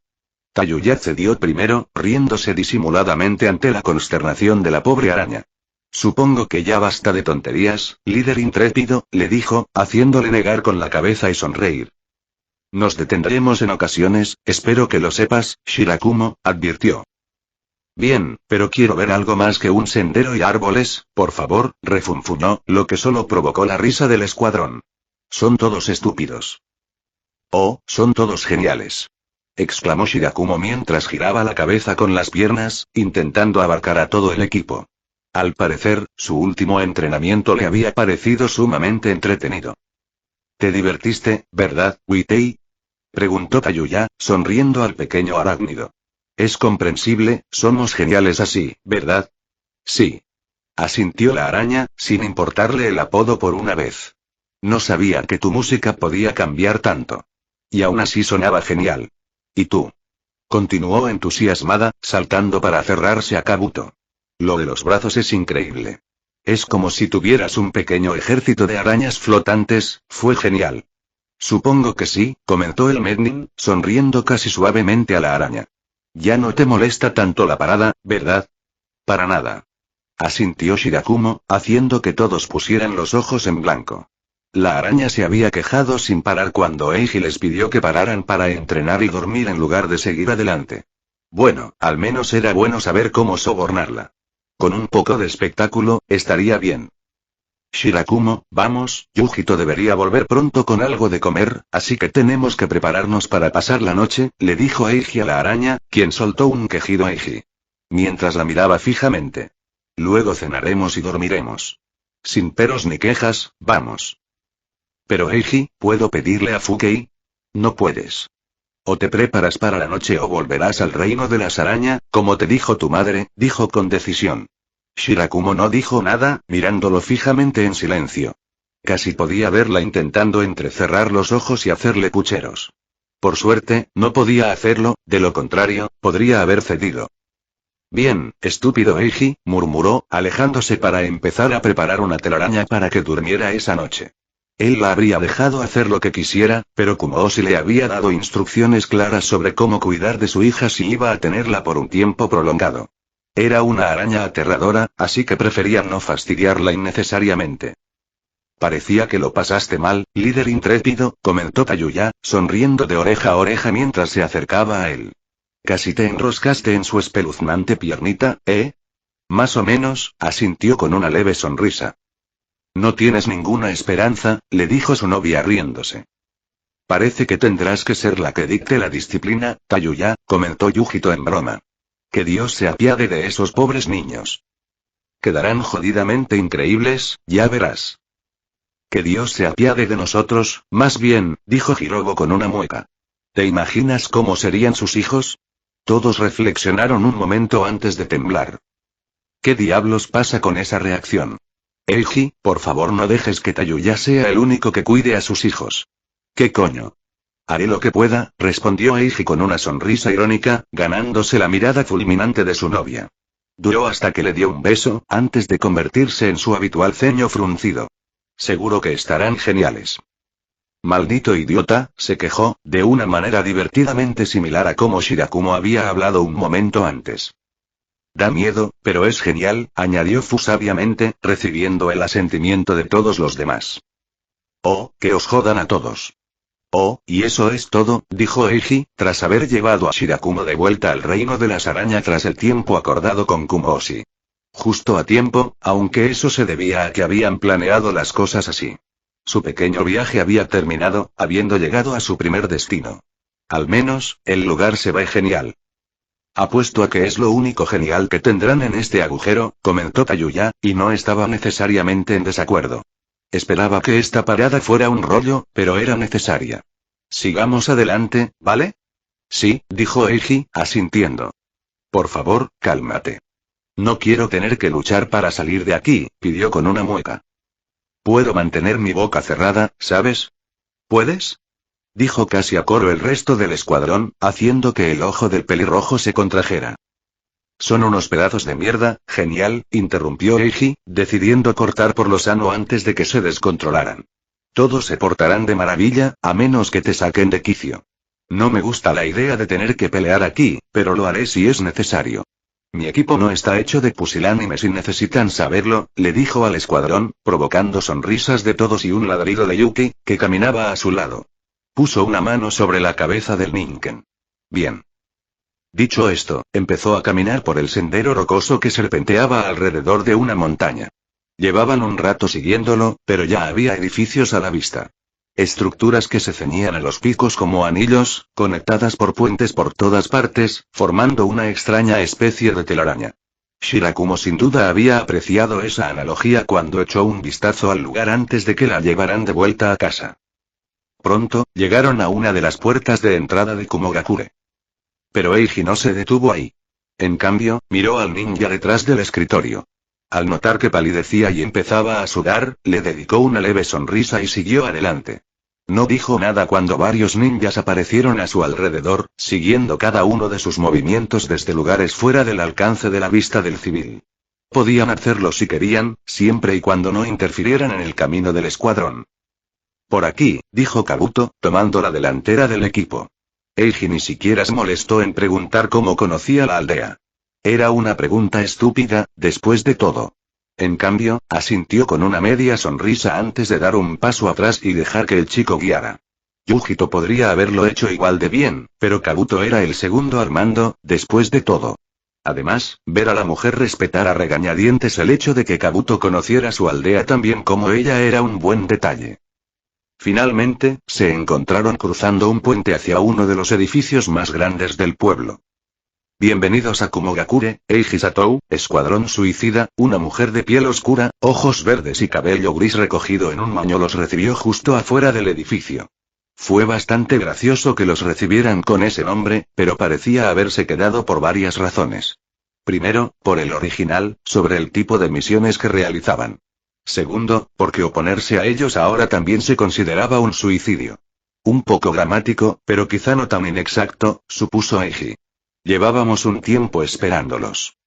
Tayuya cedió primero, riéndose disimuladamente ante la consternación de la pobre araña. Supongo que ya basta de tonterías, líder intrépido, le dijo, haciéndole negar con la cabeza y sonreír. Nos detendremos en ocasiones, espero que lo sepas, Shirakumo, advirtió. Bien, pero quiero ver algo más que un sendero y árboles, por favor, refunfuñó, lo que solo provocó la risa del escuadrón. Son todos estúpidos. Oh, son todos geniales. Exclamó Shirakumo mientras giraba la cabeza con las piernas, intentando abarcar a todo el equipo. Al parecer, su último entrenamiento le había parecido sumamente entretenido. ¿Te divertiste, verdad, Witei? Preguntó Tayuya, sonriendo al pequeño arácnido. Es comprensible, somos geniales así, ¿verdad? Sí. Asintió la araña, sin importarle el apodo por una vez. No sabía que tu música podía cambiar tanto. Y aún así sonaba genial. ¿Y tú? Continuó entusiasmada, saltando para cerrarse a Kabuto. Lo de los brazos es increíble. Es como si tuvieras un pequeño ejército de arañas flotantes, fue genial. Supongo que sí, comentó el Mednin, sonriendo casi suavemente a la araña. Ya no te molesta tanto la parada, ¿verdad? Para nada. Asintió Shirakumo, haciendo que todos pusieran los ojos en blanco. La araña se había quejado sin parar cuando Eiji les pidió que pararan para entrenar y dormir en lugar de seguir adelante. Bueno, al menos era bueno saber cómo sobornarla. Con un poco de espectáculo, estaría bien. Shirakumo, vamos, Yujito debería volver pronto con algo de comer, así que tenemos que prepararnos para pasar la noche, le dijo Eiji a la araña, quien soltó un quejido a Eiji. Mientras la miraba fijamente. Luego cenaremos y dormiremos. Sin peros ni quejas, vamos. Pero Eiji, ¿puedo pedirle a Fukei? No puedes. O te preparas para la noche o volverás al reino de las arañas, como te dijo tu madre, dijo con decisión. Shirakumo no dijo nada, mirándolo fijamente en silencio. Casi podía verla intentando entrecerrar los ojos y hacerle pucheros. Por suerte, no podía hacerlo, de lo contrario, podría haber cedido. Bien, estúpido Eiji, murmuró, alejándose para empezar a preparar una telaraña para que durmiera esa noche. Él la habría dejado hacer lo que quisiera, pero Kumoshi le había dado instrucciones claras sobre cómo cuidar de su hija si iba a tenerla por un tiempo prolongado. Era una araña aterradora, así que prefería no fastidiarla innecesariamente. Parecía que lo pasaste mal, líder intrépido, comentó Tayuya, sonriendo de oreja a oreja mientras se acercaba a él. Casi te enroscaste en su espeluznante piernita, ¿eh? Más o menos, asintió con una leve sonrisa. No tienes ninguna esperanza, le dijo su novia riéndose. Parece que tendrás que ser la que dicte la disciplina, Tayuya, comentó Yujito en broma. Que Dios se apiade de esos pobres niños. Quedarán jodidamente increíbles, ya verás. Que Dios se apiade de nosotros, más bien, dijo Hirogo con una mueca. ¿Te imaginas cómo serían sus hijos? Todos reflexionaron un momento antes de temblar. ¿Qué diablos pasa con esa reacción? Eiji, por favor no dejes que Tayuya sea el único que cuide a sus hijos. ¿Qué coño? Haré lo que pueda, respondió Eiji con una sonrisa irónica, ganándose la mirada fulminante de su novia. Duró hasta que le dio un beso, antes de convertirse en su habitual ceño fruncido. Seguro que estarán geniales. Maldito idiota, se quejó, de una manera divertidamente similar a como Shirakumo había hablado un momento antes. Da miedo, pero es genial, añadió Fu sabiamente, recibiendo el asentimiento de todos los demás. Oh, que os jodan a todos. Oh, y eso es todo, dijo Eiji, tras haber llevado a Shirakumo de vuelta al reino de las arañas tras el tiempo acordado con Kumoshi. Justo a tiempo, aunque eso se debía a que habían planeado las cosas así. Su pequeño viaje había terminado, habiendo llegado a su primer destino. Al menos, el lugar se ve genial. Apuesto a que es lo único genial que tendrán en este agujero, comentó Tayuya, y no estaba necesariamente en desacuerdo. Esperaba que esta parada fuera un rollo, pero era necesaria. Sigamos adelante, ¿vale? Sí, dijo Eiji, asintiendo. Por favor, cálmate. No quiero tener que luchar para salir de aquí, pidió con una mueca. Puedo mantener mi boca cerrada, ¿sabes? ¿Puedes? Dijo casi a coro el resto del escuadrón, haciendo que el ojo del pelirrojo se contrajera. Son unos pedazos de mierda, genial, interrumpió Eiji, decidiendo cortar por lo sano antes de que se descontrolaran. Todos se portarán de maravilla, a menos que te saquen de quicio. No me gusta la idea de tener que pelear aquí, pero lo haré si es necesario. Mi equipo no está hecho de pusilánime si necesitan saberlo, le dijo al escuadrón, provocando sonrisas de todos y un ladrido de Yuki, que caminaba a su lado. Puso una mano sobre la cabeza del Ninken. Bien. Dicho esto, empezó a caminar por el sendero rocoso que serpenteaba alrededor de una montaña. Llevaban un rato siguiéndolo, pero ya había edificios a la vista. Estructuras que se ceñían a los picos como anillos, conectadas por puentes por todas partes, formando una extraña especie de telaraña. Shirakumo sin duda había apreciado esa analogía cuando echó un vistazo al lugar antes de que la llevaran de vuelta a casa. Pronto, llegaron a una de las puertas de entrada de Kumogakure. Pero Eiji no se detuvo ahí. En cambio, miró al ninja detrás del escritorio. Al notar que palidecía y empezaba a sudar, le dedicó una leve sonrisa y siguió adelante. No dijo nada cuando varios ninjas aparecieron a su alrededor, siguiendo cada uno de sus movimientos desde lugares fuera del alcance de la vista del civil. Podían hacerlo si querían, siempre y cuando no interfirieran en el camino del escuadrón. Por aquí, dijo Kabuto, tomando la delantera del equipo. Eiji ni siquiera se molestó en preguntar cómo conocía la aldea. Era una pregunta estúpida, después de todo. En cambio, asintió con una media sonrisa antes de dar un paso atrás y dejar que el chico guiara. Yujito podría haberlo hecho igual de bien, pero Kabuto era el segundo al mando, después de todo. Además, ver a la mujer respetar a regañadientes el hecho de que Kabuto conociera su aldea tan bien como ella era un buen detalle. Finalmente, se encontraron cruzando un puente hacia uno de los edificios más grandes del pueblo. Bienvenidos a Kumogakure, Eiji Satou, Escuadrón Suicida. Una mujer de piel oscura, ojos verdes y cabello gris recogido en un moño los recibió justo afuera del edificio. Fue bastante gracioso que los recibieran con ese nombre, pero parecía haberse quedado por varias razones. Primero, por el original, sobre el tipo de misiones que realizaban. Segundo, porque oponerse a ellos ahora también se consideraba un suicidio. Un poco gramático, pero quizá no tan inexacto, supuso Eiji. Llevábamos un tiempo esperándolos.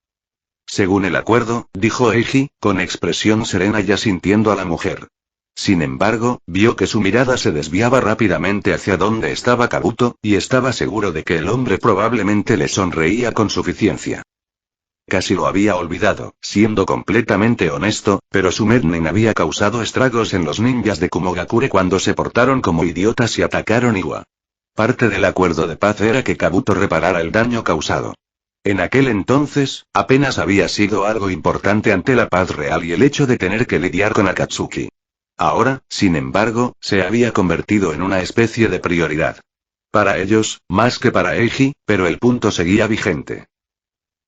Según el acuerdo, dijo Eiji, con expresión serena y asintiendo a la mujer. Sin embargo, vio que su mirada se desviaba rápidamente hacia donde estaba Kabuto, y estaba seguro de que el hombre probablemente le sonreía con suficiencia. Casi lo había olvidado, siendo completamente honesto, pero su Mednin había causado estragos en los ninjas de Kumogakure cuando se portaron como idiotas y atacaron Iwa. Parte del acuerdo de paz era que Kabuto reparara el daño causado. En aquel entonces, apenas había sido algo importante ante la paz real y el hecho de tener que lidiar con Akatsuki. Ahora, sin embargo, se había convertido en una especie de prioridad. Para ellos, más que para Eiji, pero el punto seguía vigente.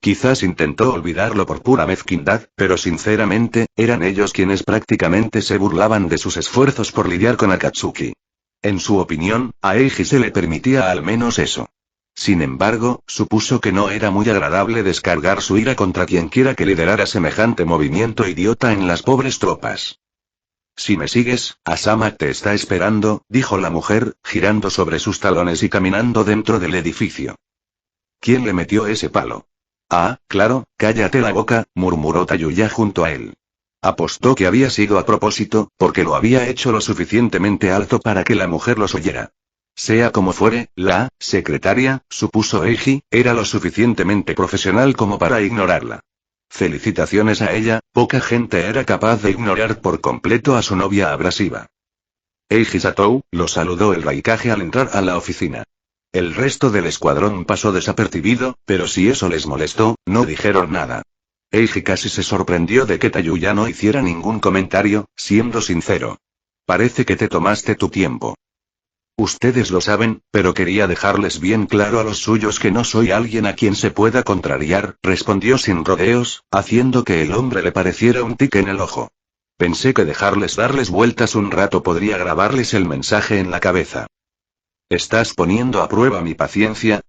Quizás intentó olvidarlo por pura mezquindad, pero sinceramente, eran ellos quienes prácticamente se burlaban de sus esfuerzos por lidiar con Akatsuki. En su opinión, a Eiji se le permitía al menos eso. Sin embargo, supuso que no era muy agradable descargar su ira contra quienquiera que liderara semejante movimiento idiota en las pobres tropas. Si me sigues, Asama te está esperando, dijo la mujer, girando sobre sus talones y caminando dentro del edificio. ¿Quién le metió ese palo? Ah, claro, cállate la boca, murmuró Tayuya junto a él. Apostó que había sido a propósito, porque lo había hecho lo suficientemente alto para que la mujer los oyera. Sea como fuere, la secretaria, supuso Eiji, era lo suficientemente profesional como para ignorarla. Felicitaciones a ella, poca gente era capaz de ignorar por completo a su novia abrasiva. Eiji Satou, lo saludó el Raikage al entrar a la oficina. El resto del escuadrón pasó desapercibido, pero si eso les molestó, no dijeron nada. Eiji casi se sorprendió de que Tayuya no hiciera ningún comentario, siendo sincero. Parece que te tomaste tu tiempo. Ustedes lo saben, pero quería dejarles bien claro a los suyos que no soy alguien a quien se pueda contrariar, respondió sin rodeos, haciendo que el hombre le pareciera un tic en el ojo. Pensé que darles vueltas un rato podría grabarles el mensaje en la cabeza. ¿Estás poniendo a prueba mi paciencia?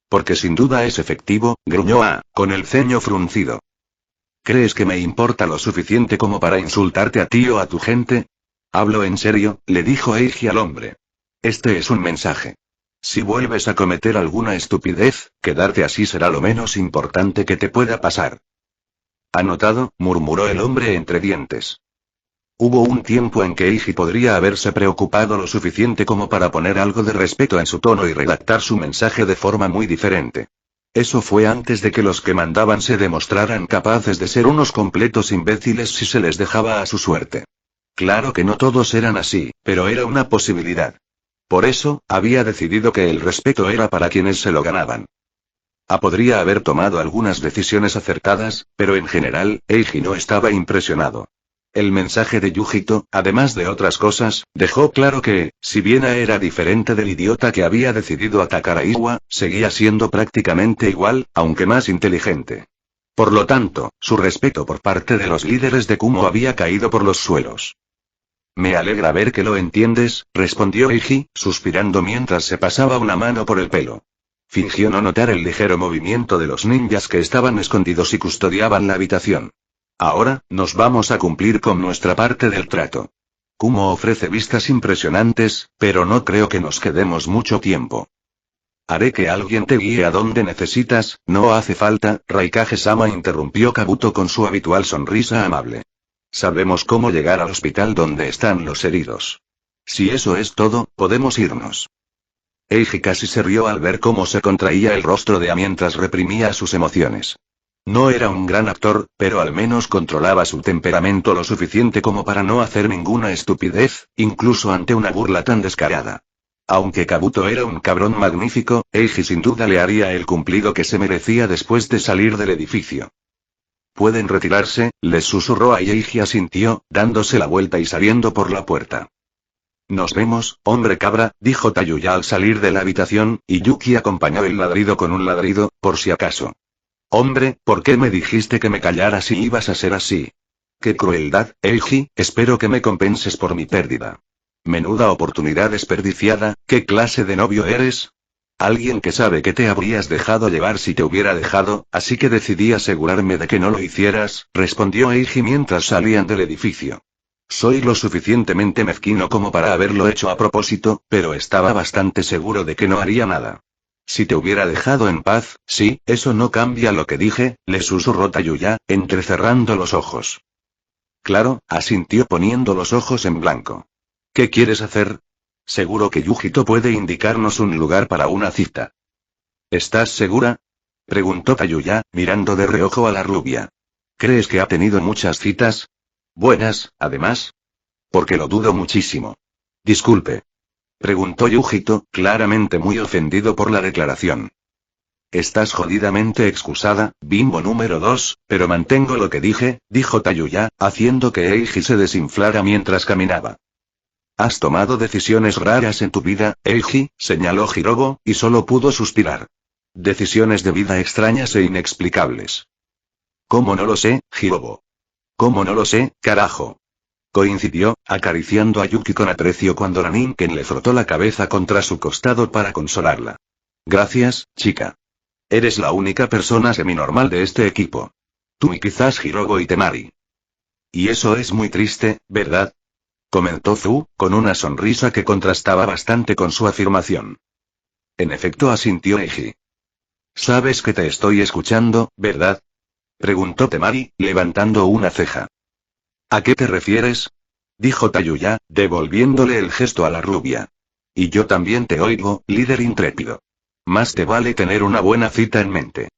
Porque sin duda es efectivo, gruñó A, con el ceño fruncido. ¿Crees que me importa lo suficiente como para insultarte a ti o a tu gente? Hablo en serio, le dijo Eiji al hombre. Este es un mensaje. Si vuelves a cometer alguna estupidez, quedarte así será lo menos importante que te pueda pasar. Anotado, murmuró el hombre entre dientes. Hubo un tiempo en que Eiji podría haberse preocupado lo suficiente como para poner algo de respeto en su tono y redactar su mensaje de forma muy diferente. Eso fue antes de que los que mandaban se demostraran capaces de ser unos completos imbéciles si se les dejaba a su suerte. Claro que no todos eran así, pero era una posibilidad. Por eso, había decidido que el respeto era para quienes se lo ganaban. Podría haber tomado algunas decisiones acertadas, pero en general, Eiji no estaba impresionado. El mensaje de Yujito, además de otras cosas, dejó claro que, si bien era diferente del idiota que había decidido atacar a Iwa, seguía siendo prácticamente igual, aunque más inteligente. Por lo tanto, su respeto por parte de los líderes de Kumo había caído por los suelos. Me alegra ver que lo entiendes, respondió Eiji, suspirando mientras se pasaba una mano por el pelo. Fingió no notar el ligero movimiento de los ninjas que estaban escondidos y custodiaban la habitación. Ahora, nos vamos a cumplir con nuestra parte del trato. Kumo ofrece vistas impresionantes, pero no creo que nos quedemos mucho tiempo. Haré que alguien te guíe a donde necesitas, no hace falta, Raikage-sama interrumpió Kabuto con su habitual sonrisa amable. Sabemos cómo llegar al hospital donde están los heridos. Si eso es todo, podemos irnos. Eiji casi se rió al ver cómo se contraía el rostro de A mientras reprimía sus emociones. No era un gran actor, pero al menos controlaba su temperamento lo suficiente como para no hacer ninguna estupidez, incluso ante una burla tan descarada. Aunque Kabuto era un cabrón magnífico, Eiji sin duda le haría el cumplido que se merecía después de salir del edificio. Pueden retirarse, les susurró a Eiji asintió, dándose la vuelta y saliendo por la puerta. Nos vemos, hombre cabra, dijo Tayuya al salir de la habitación, y Yuki acompañó el ladrido con un ladrido, por si acaso. Hombre, ¿por qué me dijiste que me callara si ibas a ser así? ¡Qué crueldad, Eiji! Espero que me compenses por mi pérdida. Menuda oportunidad desperdiciada, ¿qué clase de novio eres? Alguien que sabe que te habrías dejado llevar si te hubiera dejado, así que decidí asegurarme de que no lo hicieras, respondió Eiji mientras salían del edificio. Soy lo suficientemente mezquino como para haberlo hecho a propósito, pero estaba bastante seguro de que no haría nada. Si te hubiera dejado en paz, sí, eso no cambia lo que dije, le susurró Tayuya, entrecerrando los ojos. Claro, asintió poniendo los ojos en blanco. ¿Qué quieres hacer? Seguro que Yujito puede indicarnos un lugar para una cita. ¿Estás segura? Preguntó Tayuya, mirando de reojo a la rubia. ¿Crees que ha tenido muchas citas? Buenas, además. Porque lo dudo muchísimo. Disculpe. Preguntó Yujito, claramente muy ofendido por la declaración. Estás jodidamente excusada, bimbo número 2, pero mantengo lo que dije, dijo Tayuya, haciendo que Eiji se desinflara mientras caminaba. Has tomado decisiones raras en tu vida, Eiji, señaló Hirobo, y solo pudo suspirar. Decisiones de vida extrañas e inexplicables. ¿Cómo no lo sé, Hirobo? ¿Cómo no lo sé, carajo? Coincidió, acariciando a Yuki con aprecio cuando Raninken le frotó la cabeza contra su costado para consolarla. Gracias, chica. Eres la única persona seminormal de este equipo. Tú y quizás Hirobo y Temari. Y eso es muy triste, ¿verdad? Comentó Zu, con una sonrisa que contrastaba bastante con su afirmación. En efecto, asintió Eiji. Sabes que te estoy escuchando, ¿verdad? Preguntó Temari, levantando una ceja. ¿A qué te refieres? Dijo Tayuya, devolviéndole el gesto a la rubia. Y yo también te oigo, líder intrépido. Más te vale tener una buena cita en mente.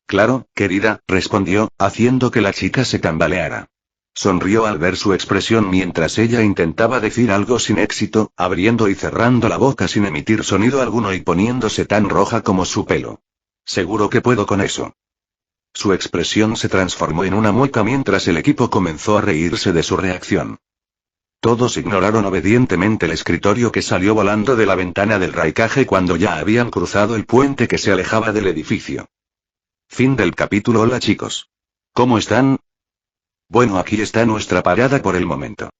Claro, querida, respondió, haciendo que la chica se tambaleara. Sonrió al ver su expresión mientras ella intentaba decir algo sin éxito, abriendo y cerrando la boca sin emitir sonido alguno y poniéndose tan roja como su pelo. Seguro que puedo con eso. Su expresión se transformó en una mueca mientras el equipo comenzó a reírse de su reacción. Todos ignoraron obedientemente el escritorio que salió volando de la ventana del Raikage cuando ya habían cruzado el puente que se alejaba del edificio. Fin del capítulo. Hola chicos. ¿Cómo están? Bueno, aquí está nuestra parada por el momento.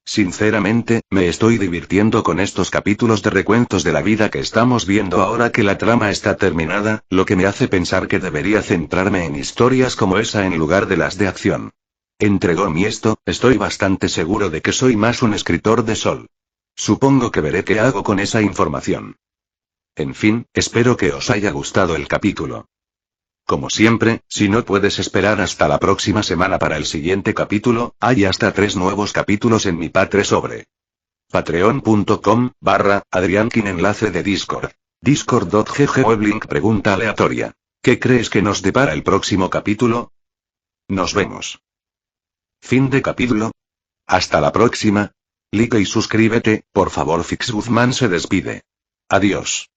Sinceramente, me estoy divirtiendo con estos capítulos de recuentos de la vida que estamos viendo ahora que la trama está terminada, lo que me hace pensar que debería centrarme en historias como esa en lugar de las de acción. Entregó mi esto, estoy bastante seguro de que soy más un escritor de Sol. Supongo que veré qué hago con esa información. En fin, espero que os haya gustado el capítulo. Como siempre, si no puedes esperar hasta la próxima semana para el siguiente capítulo, hay hasta 3 nuevos capítulos en mi Patre sobre patreon.com/adriankin enlace de Discord. Discord.gg weblink pregunta aleatoria. ¿Qué crees que nos depara el próximo capítulo? Nos vemos. Fin de capítulo. Hasta la próxima. Like y suscríbete, por favor. Fix Guzmán se despide. Adiós.